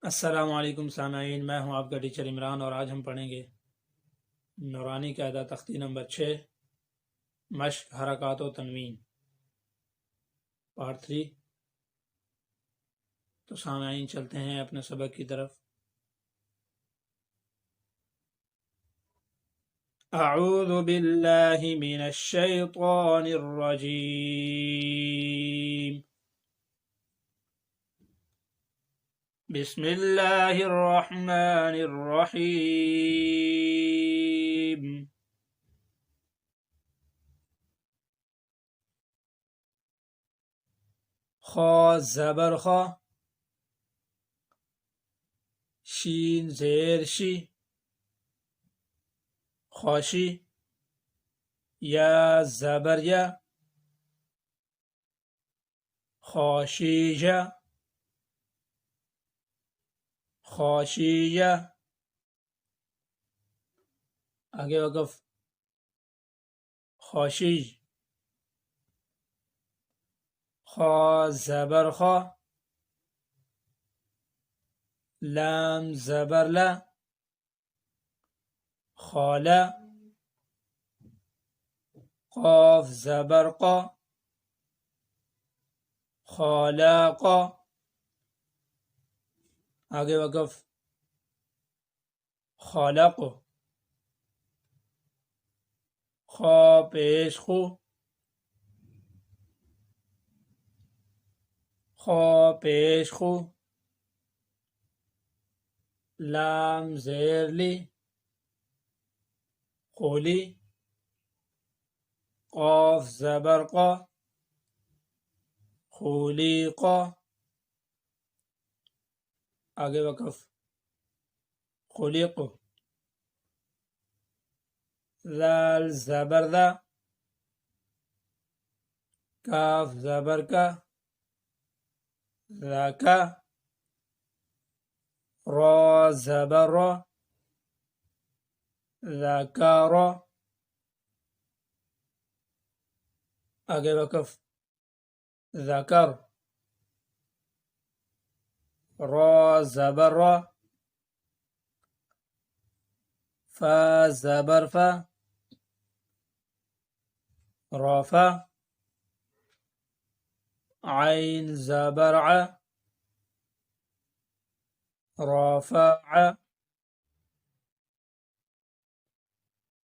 السلام علیکم سامعین، میں ہوں آپ کا ٹیچر عمران، اور آج ہم پڑھیں گے نورانی قاعدہ تختی نمبر 6، مشق حرکات و تنوین، پارٹ 3۔ تو سامعین چلتے ہیں اپنے سبق کی طرف۔ اعوذ باللہ من الشیطان الرجیم، بسم اللہ الرحمن الرحیم۔ خا زبر خا، شین زیر شی، خوشی، یا زبر یا، خوشیجہ، خوشیہ، آگے وقف، خوشیج، خا زبر خا، لام زبر لا، خالا، قاف زبر قا، خالاقا، آگے وقف، خالق، خا پیش خو، خا پیش خو، لام زیر لی، خولی، قاف زبر قا، خولیقا، آگے وقف، خلیق، ذال زبر ذا، کاف زبر کا، ذاکا، را زبر را، ذاکارا، آگے وقف، ذکر، را زبر را، فا زبر فا، رافا، عین زبر ع، رافع،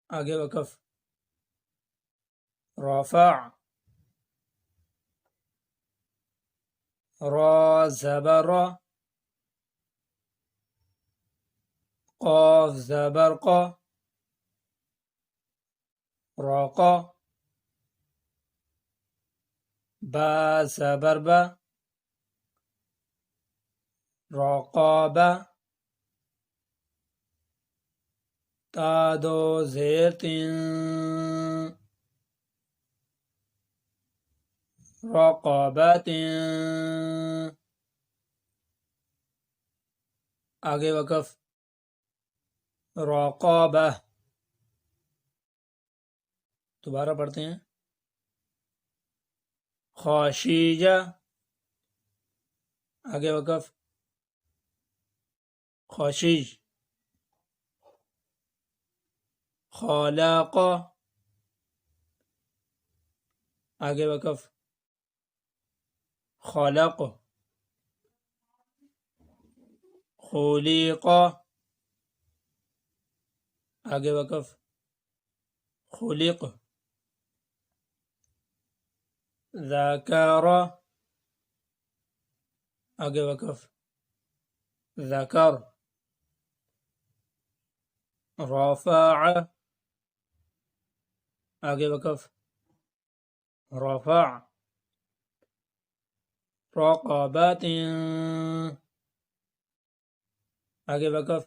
آگے وقف، رافع، را زبر را، قاف زبر قا، راقا، با زبر با، راقابا، تا دو زیر تین، رقابت، آگے وقف، رقابہ، دوبارہ پڑھتے ہیں، خاشیجہ، آگے وقف، خاشیج، خالاقہ، آگے وقف، خالق، خلیقہ، آگے وقف، خلق، ذکر، آگے وقف، ذکر، رفع، آگے وقف، رفع، رقبت، آگے وقف،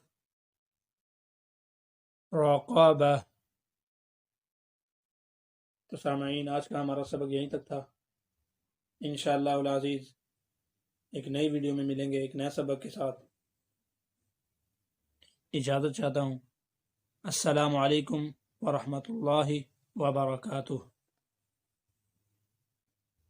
رقبہ۔ تو سامعین، آج کا ہمارا سبق یہیں تک تھا۔ انشاءاللہ العزیز ایک نئی ویڈیو میں ملیں گے ایک نئے سبق کے ساتھ۔ اجازت چاہتا ہوں۔ السلام علیکم ورحمۃ اللہ وبرکاتہ۔